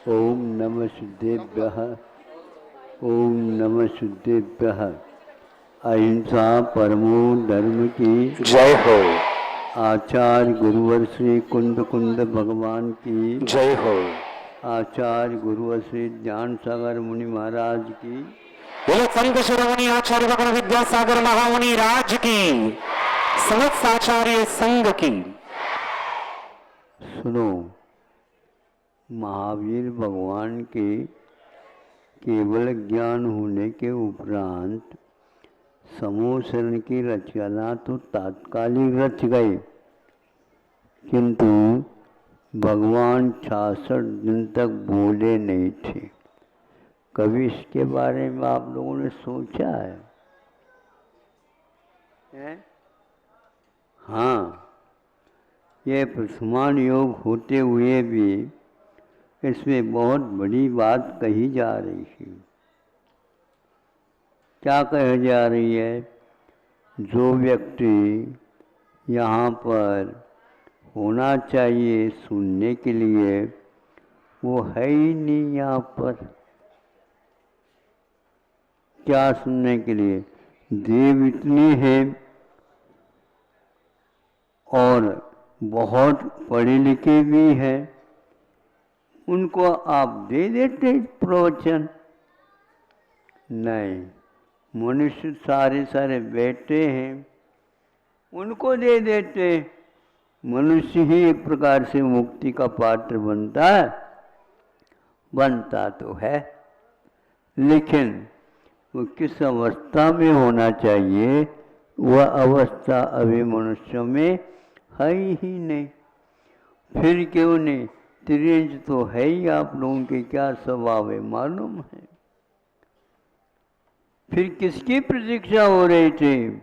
ओम नमः सिद्धेभ्यः। ओम नमः सिद्धेभ्यः। अहिंसा परमो धर्म की जय हो। आचार्य गुरुवर श्री कुंद कुंद भगवान की जय हो। आचार्य गुरुवर श्री ज्ञान सागर मुनि महाराज की बोलो संत शिरोमणि आचार्य भगवान विद्यासागर महामुनि राज की, समस्त आचार्य संघ की। सुनो, महावीर भगवान के केवल ज्ञान होने के उपरांत समूह शरण की रचना तो तात्कालिक रच गए, किंतु भगवान 66 दिन तक बोले नहीं थे। कभी इसके बारे में आप लोगों ने सोचा है? हाँ, ये प्रथमान योग होते हुए भी इसमें बहुत बड़ी बात कही जा रही है। क्या कही जा रही है? जो व्यक्ति यहाँ पर होना चाहिए सुनने के लिए, वो है ही नहीं यहाँ पर। क्या सुनने के लिए? देव इतने हैं और बहुत पढ़े लिखे भी हैं, उनको आप दे देते प्रवचन? नहीं, मनुष्य सारे बैठे हैं, उनको दे देते। मनुष्य ही एक प्रकार से मुक्ति का पात्र बनता है, बनता तो है, लेकिन वो किस अवस्था में होना चाहिए, वह अवस्था अभी मनुष्य में है ही नहीं। फिर क्यों नहीं? त्रिंज तो है ही, आप लोगों के क्या स्वभाव है मालूम है। फिर किसकी प्रतीक्षा हो रही थी?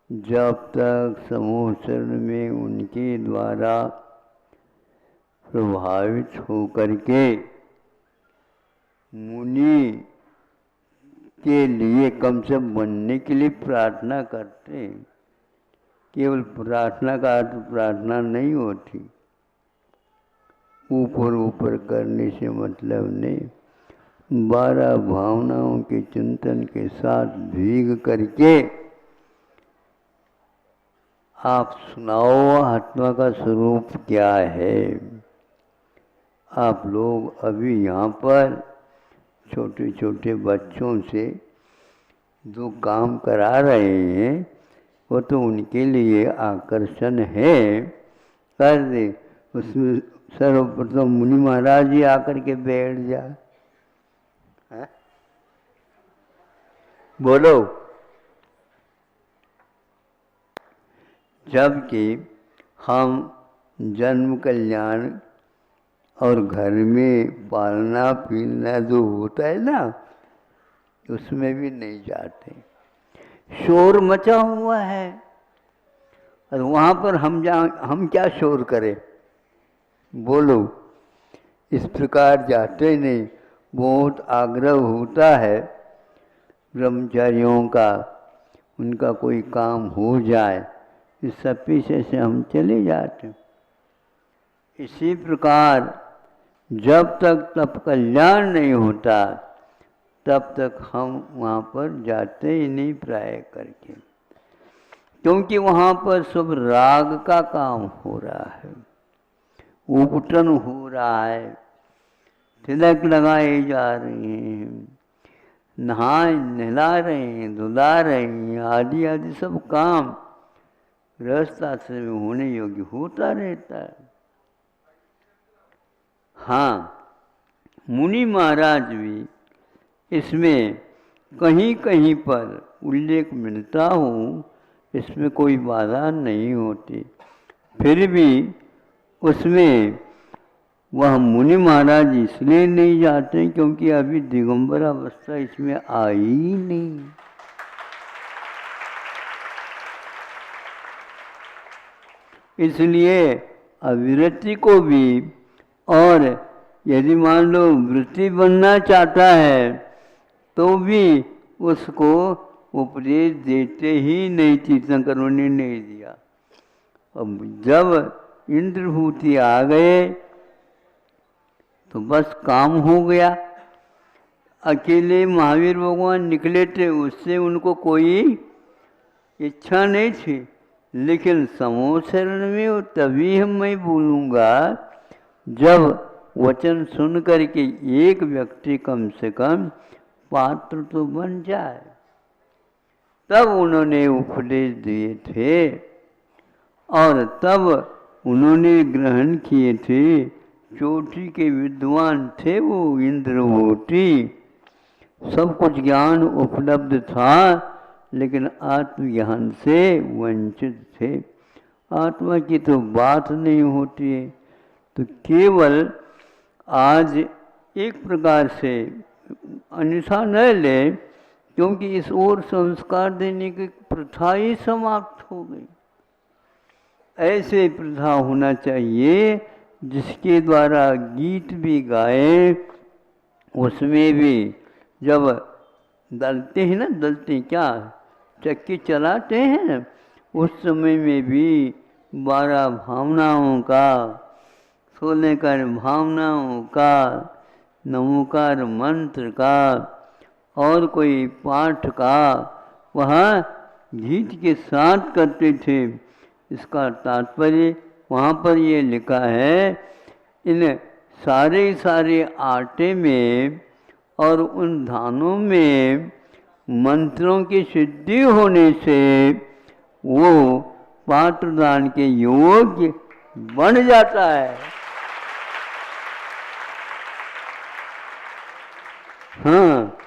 जब तक समूह शरण में उनके द्वारा प्रभावित होकर के मुनि के लिए कम से बनने के लिए प्रार्थना करते। केवल प्रार्थना का अर्थ प्रार्थना नहीं होती, ऊपर ऊपर करने से मतलब नहीं। 12 भावनाओं के चिंतन के साथ भीग करके आप सुनाओ आत्मा का स्वरूप क्या है। आप लोग अभी यहाँ पर छोटे छोटे बच्चों से जो काम करा रहे हैं, वो तो उनके लिए आकर्षण है, कर दे। उसमें सर्वप्रथम मुनि महाराज ही आकर के बैठ जाए। बोलो। जबकि हम जन्म कल्याण और घर में पालना पीना जो होता है ना, उसमें भी नहीं जाते। शोर मचा हुआ है और वहाँ पर हम क्या शोर करें? बोलो। इस प्रकार जाते नहीं। बहुत आग्रह होता है ब्रह्मचारियों का, उनका कोई काम हो जाए, इस सब पीछे से हम चले जाते। इसी प्रकार जब तक तप कल्याण नहीं होता, तब तक हम वहाँ पर जाते ही नहीं प्राय करके, क्योंकि वहाँ पर सब राग का काम हो रहा है, उपटन हो रहा है, तिलक लगाए जा रहे हैं, नहला रहे हैं, धुला रहे हैं, आदि आदि सब काम गृहस्थ आश्रम में होने योग्य होता रहता है। हाँ, मुनि महाराज भी इसमें कहीं कहीं पर उल्लेख मिलता हो, इसमें कोई बाधा नहीं होती, फिर भी उसमें वह मुनि महाराज इसलिए नहीं जाते क्योंकि अभी दिगंबर अवस्था इसमें आई ही नहीं। इसलिए अविरति को भी, और यदि मान लो वृत्ति बनना चाहता है तो भी उसको उपदेश देते ही नहीं। तीर्थंकर ने नहीं दिया। अब जब इंद्रभूति आ गए तो बस काम हो गया। अकेले महावीर भगवान निकले थे, उससे उनको कोई इच्छा नहीं थी, लेकिन समूह शरण में तभी मैं बोलूँगा जब वचन सुन करके एक व्यक्ति कम से कम पात्र तो बन जाए। तब उन्होंने उपदेश दिए थे और तब उन्होंने ग्रहण किए थे। चोटी के विद्वान थे वो इंद्रवोटी, सब कुछ ज्ञान उपलब्ध था, लेकिन आत्मज्ञान से वंचित थे। आत्मा की तो बात नहीं होती है। तो केवल आज एक प्रकार से अन्यथा न ले, क्योंकि इस ओर संस्कार देने की प्रथा ही समाप्त हो गई। ऐसे प्रथा होना चाहिए जिसके द्वारा गीत भी गाए, उसमें भी जब दलते हैं ना, दलते क्या चक्की चलाते हैं, उस समय में भी 12 भावनाओं का, 16 कर भावनाओं का, नमोकार मंत्र का और कोई पाठ का वहाँ गीत के साथ करते थे। इसका तात्पर्य वहाँ पर ये लिखा है, इन सारे आटे में और उन धानों में मंत्रों की सिद्धि होने से वो पात्रदान के योग्य बन जाता है। हाँ,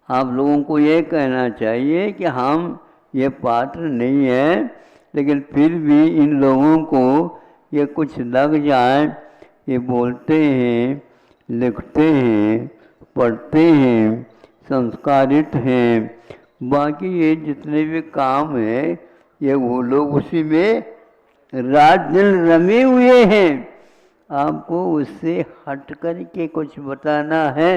आप लोगों को ये कहना चाहिए कि हम ये पात्र नहीं है, लेकिन फिर भी इन लोगों को ये कुछ लग जाए, ये बोलते हैं, लिखते हैं, पढ़ते हैं, संस्कारित हैं, बाकी ये जितने भी काम है ये वो लोग उसी में रात दिन रमे हुए हैं। आपको उससे हट कर के कुछ बताना है।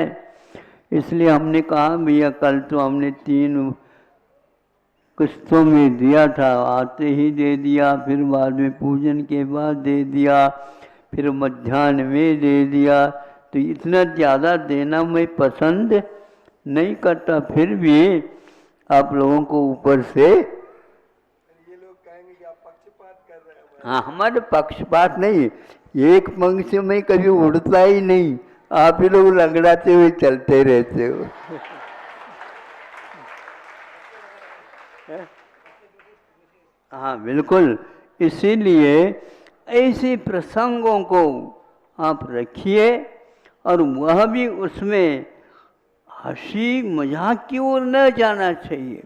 इसलिए हमने कहा भैया कल तो हमने 3 किस्तों में दिया था, आते ही दे दिया, फिर बाद में पूजन के बाद दे दिया, फिर मध्याह्न में दे दिया। तो इतना ज़्यादा देना मैं पसंद नहीं करता, फिर भी आप लोगों को ऊपर से ये लोग कहेंगे कि आप पक्षपात कर रहे हैं। हाँ, हमारे पक्षपात नहीं, एक पंख से मैं कभी उड़ता ही नहीं, आप ही लोग लंगड़ाते हुए चलते रहते हो। हाँ बिल्कुल, इसीलिए ऐसे प्रसंगों को आप रखिए और वह भी उसमें हंसी मजाक की ओर न जाना चाहिए।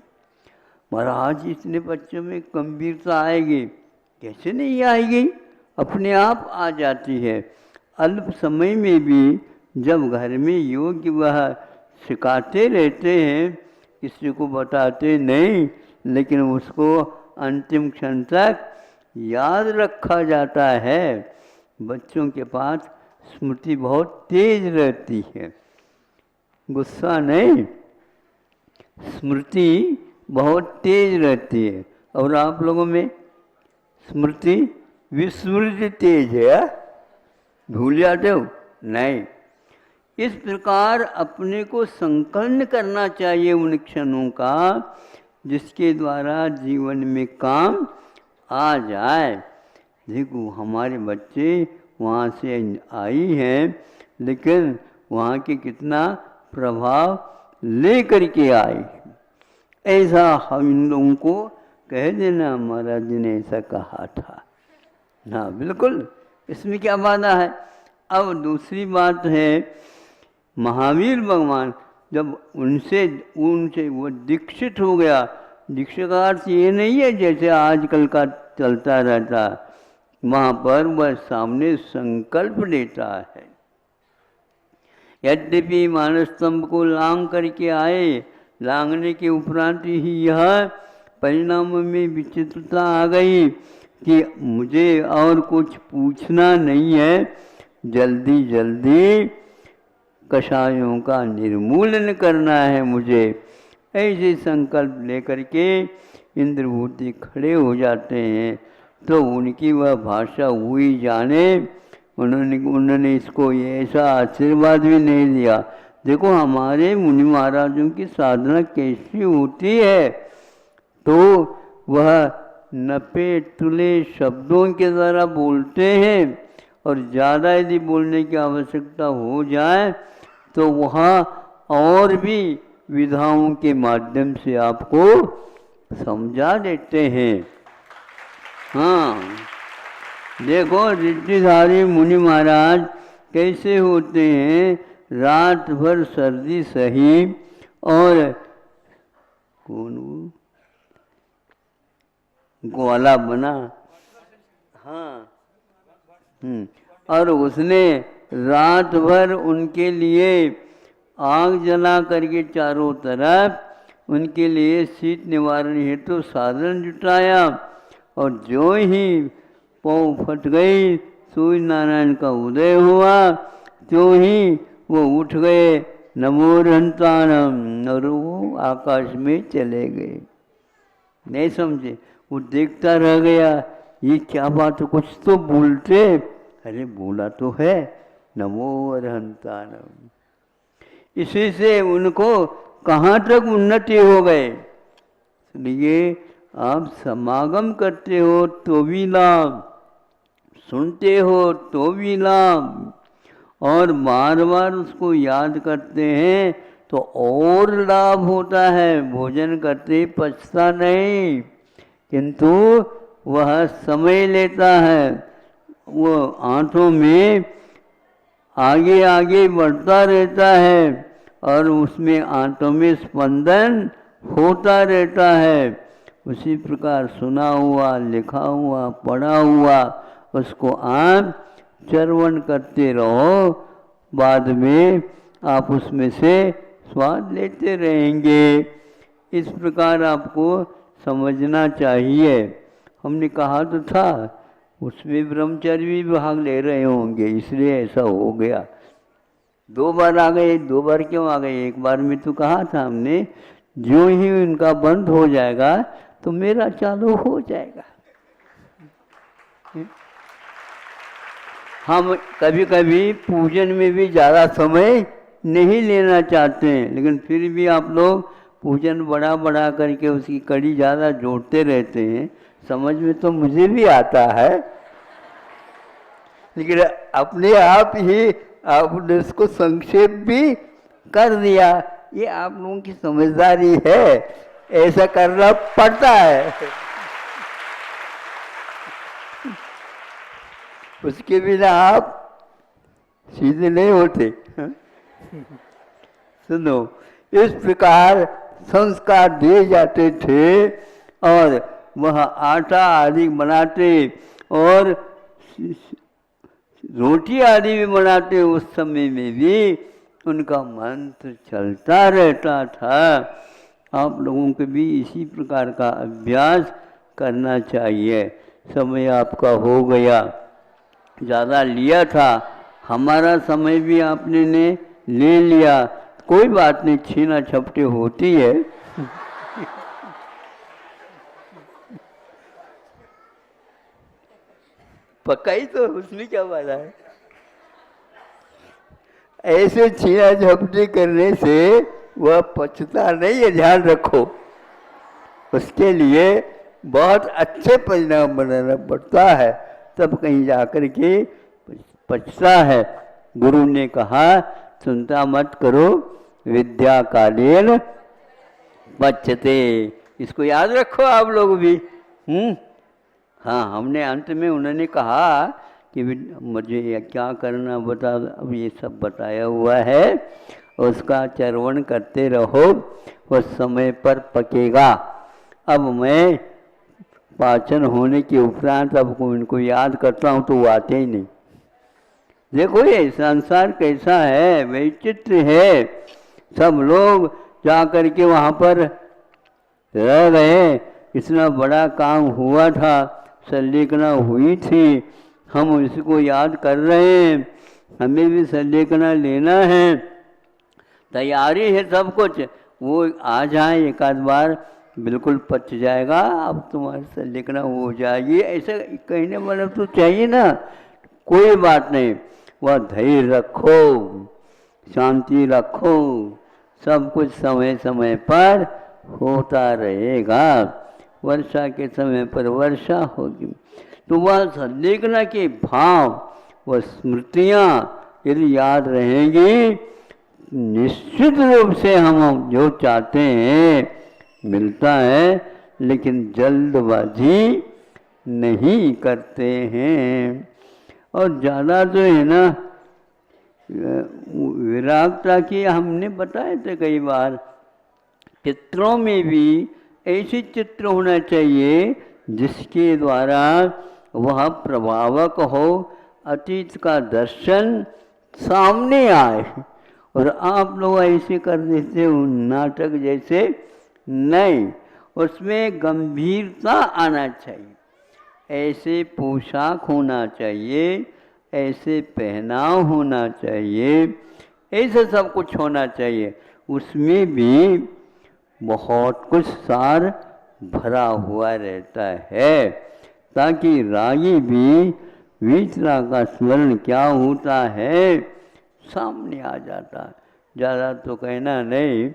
महाराज इतने बच्चों में गंभीरता आएगी, कैसे नहीं आएगी, अपने आप आ जाती है। अल्प समय में भी जब घर में योग वह सिखाते रहते हैं, किसी को बताते नहीं, लेकिन उसको अंतिम क्षण तक याद रखा जाता है। बच्चों के पास स्मृति बहुत तेज रहती है, गुस्सा नहीं, स्मृति बहुत तेज रहती है। और आप लोगों में स्मृति विस्मृति तेज है, भूल जाते हो नहीं। इस प्रकार अपने को संकलन करना चाहिए उन क्षणों का जिसके द्वारा जीवन में काम आ जाए। देखो हमारे बच्चे वहाँ से आई हैं, लेकिन वहाँ के कितना प्रभाव ले करके आई। ऐसा हम इन लोगों को कह देना महाराज जी ने ऐसा कहा था ना, बिल्कुल इसमें क्या बाधा है। अब दूसरी बात है, महावीर भगवान जब उनसे वो दीक्षित हो गया, दीक्षा का अर्थ ये नहीं है जैसे आजकल का चलता रहता, वहाँ पर वह सामने संकल्प लेता है। यद्यपि मानस स्तंभ को लांग करके आए, लांगने के उपरांत ही यह परिणाम में विचित्रता आ गई कि मुझे और कुछ पूछना नहीं है, जल्दी जल्दी कषायों का निर्मूलन करना है मुझे। ऐसे संकल्प लेकर के इंद्रभूति खड़े हो जाते हैं, तो उनकी वह भाषा हुई जाने उन्होंने इसको ये ऐसा आशीर्वाद भी नहीं दिया। देखो हमारे मुनि महाराजों की साधना कैसी होती है, तो वह नपे तुले शब्दों के द्वारा बोलते हैं, और ज़्यादा यदि बोलने की आवश्यकता हो जाए तो वहाँ और भी विधाओं के माध्यम से आपको समझा देते हैं। हाँ, देखो रिद्धिधारी मुनि महाराज कैसे होते हैं, रात भर सर्दी सही, और कौन वो ग्वाला बना, हाँ, और उसने रात भर उनके लिए आग जला करके चारों तरफ उनके लिए शीत निवारण हेतु साधन जुटाया, और जो ही पाँव फट गई, सूर्य नारायण का उदय हुआ, त्यों ही वो उठ गए, नमो रहंतानम, और वो आकाश में चले गए। नहीं समझे, वो देखता रह गया, ये क्या बात है, कुछ तो बोलते, अरे बोला तो है नमो रहंतानम। इसी से उनको कहाँ तक उन्नति हो गए। इसलिए आप समागम करते हो तो भी लाभ, सुनते हो तो भी लाभ, और बार बार उसको याद करते हैं तो और लाभ होता है। भोजन करते पचता नहीं, किंतु वह समय लेता है, वो आंतों में आगे आगे बढ़ता रहता है, और उसमें आंतों में स्पंदन होता रहता है। उसी प्रकार सुना हुआ, लिखा हुआ, पढ़ा हुआ, उसको आप चर्वण करते रहो, बाद में आप उसमें से स्वाद लेते रहेंगे। इस प्रकार आपको समझना चाहिए। हमने कहा तो था उसमें ब्रह्मचारी भी भाग ले रहे होंगे, इसलिए ऐसा हो गया। 2 बार आ गए, 2 बार क्यों आ गए, एक बार में तो कहा था हमने, जो ही उनका बंद हो जाएगा तो मेरा चालू हो जाएगा। हम कभी कभी पूजन में भी ज़्यादा समय नहीं लेना चाहते हैं, लेकिन फिर भी आप लोग पूजन बढ़ा बढ़ा करके उसकी कड़ी ज़्यादा जोड़ते रहते हैं। समझ में तो मुझे भी आता है, लेकिन अपने आप ही आपने उसको संक्षेप भी कर दिया। ये आप लोगों की समझदारी है, ऐसा करना पड़ता है। उसके बिना आप सीधे नहीं होते। सुनो, इस प्रकार संस्कार दिए जाते थे, और वह आटा आदि बनाते और रोटी आदि भी बनाते, उस समय में भी उनका मंत्र चलता रहता था। आप लोगों को भी इसी प्रकार का अभ्यास करना चाहिए। समय आपका हो गया, ज़्यादा लिया था, हमारा समय भी आपने ने ले लिया, कोई बात नहीं, छीना झपटी होती है। पकाई तो उसमें क्या बात है। ऐसे छीना झपटी करने से वह पचता नहीं है, ध्यान रखो। उसके लिए बहुत अच्छे परिणाम बनाना पड़ता है, तब कहीं जाकर के पचता है। गुरु ने कहा चिंता मत करो, विद्या कालेन पचते। इसको याद रखो आप लोग भी। हाँ, हमने अंत में उन्होंने कहा कि मुझे क्या करना बता, अब ये सब बताया हुआ है, उसका चर्वण करते रहो, वह समय पर पकेगा। अब मैं पाचन होने के उपरांत अब इनको याद करता हूँ तो वो आते ही नहीं। देखो ये संसार कैसा है, वैचित्र है। सब लोग जा कर के वहाँ पर रह गए, इतना बड़ा काम हुआ था, संलेखना हुई थी, हम इसको याद कर रहे हैं, हमें भी संलेखना लेना है, तैयारी है सब कुछ। वो आ जाए एक आध बार, बिल्कुल पच जाएगा, अब तुम्हारी संलेखना हो जाएगी। ऐसा कहने वाला तो चाहिए ना, कोई बात नहीं, वह धैर्य रखो, शांति रखो, सब कुछ समय समय पर होता रहेगा। वर्षा के समय पर वर्षा होगी। तो वह संदिग्ध के भाव व स्मृतियाँ यदि याद रहेंगी, निश्चित रूप से हम जो चाहते हैं मिलता है। लेकिन जल्दबाजी नहीं करते हैं। और ज़्यादा जो है ना विरागता की हमने बताए थे कई बार, चित्रों में भी ऐसे चित्र होना चाहिए जिसके द्वारा वह प्रभावक हो, अतीत का दर्शन सामने आए। और आप लोग ऐसे कर देते हो नाटक जैसे, नहीं, उसमें गंभीरता आना चाहिए। ऐसे पोशाक होना चाहिए, ऐसे पहनाव होना चाहिए, ऐसे सब कुछ होना चाहिए। उसमें भी बहुत कुछ सार भरा हुआ रहता है, ताकि रागी भी वितरा का स्मरण क्या होता है सामने आ जाता है। ज़्यादा तो कहना नहीं,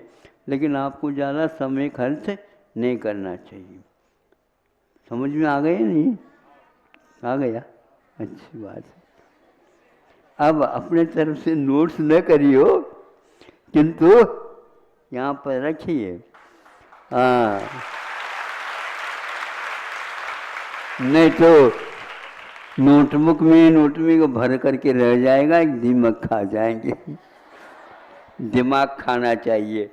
लेकिन आपको ज़्यादा समय खर्च नहीं करना चाहिए। समझ में आ गए? नहीं आ गया? अच्छी बात है। अब अपने तरफ से नोट्स न करियो, किंतु यहाँ पर रखिए। हाँ, नहीं तो नोटबुक में भर करके रह जाएगा, दिमाग खा जाएंगे। दिमाग खाना चाहिए,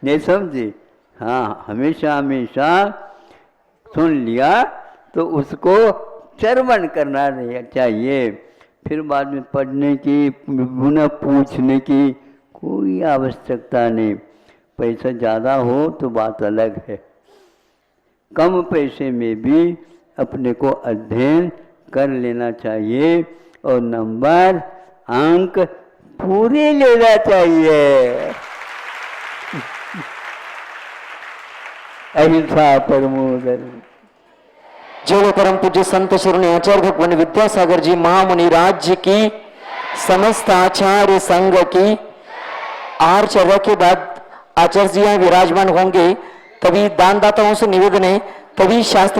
नहीं समझे? हाँ, हमेशा हमेशा सुन लिया तो उसको चर्वण करना चाहिए। फिर बाद में पढ़ने की, पुनः पूछने की कोई आवश्यकता नहीं। पैसा ज़्यादा हो तो बात अलग है, कम पैसे में भी अपने को अध्ययन कर लेना चाहिए और नंबर अंक पूरे लेना चाहिए। अहिंसा परमो धर्म। जो परम पूज्य संत शिरोमणि आचार्य भगवान विद्यासागर जी महामुनि राज्य की, समस्त आचार्य संघ की, आचार्य के बाद आचार्य जी यहाँ विराजमान होंगे। कभी दानदाताओं से निवेदन है, कभी शास्त्र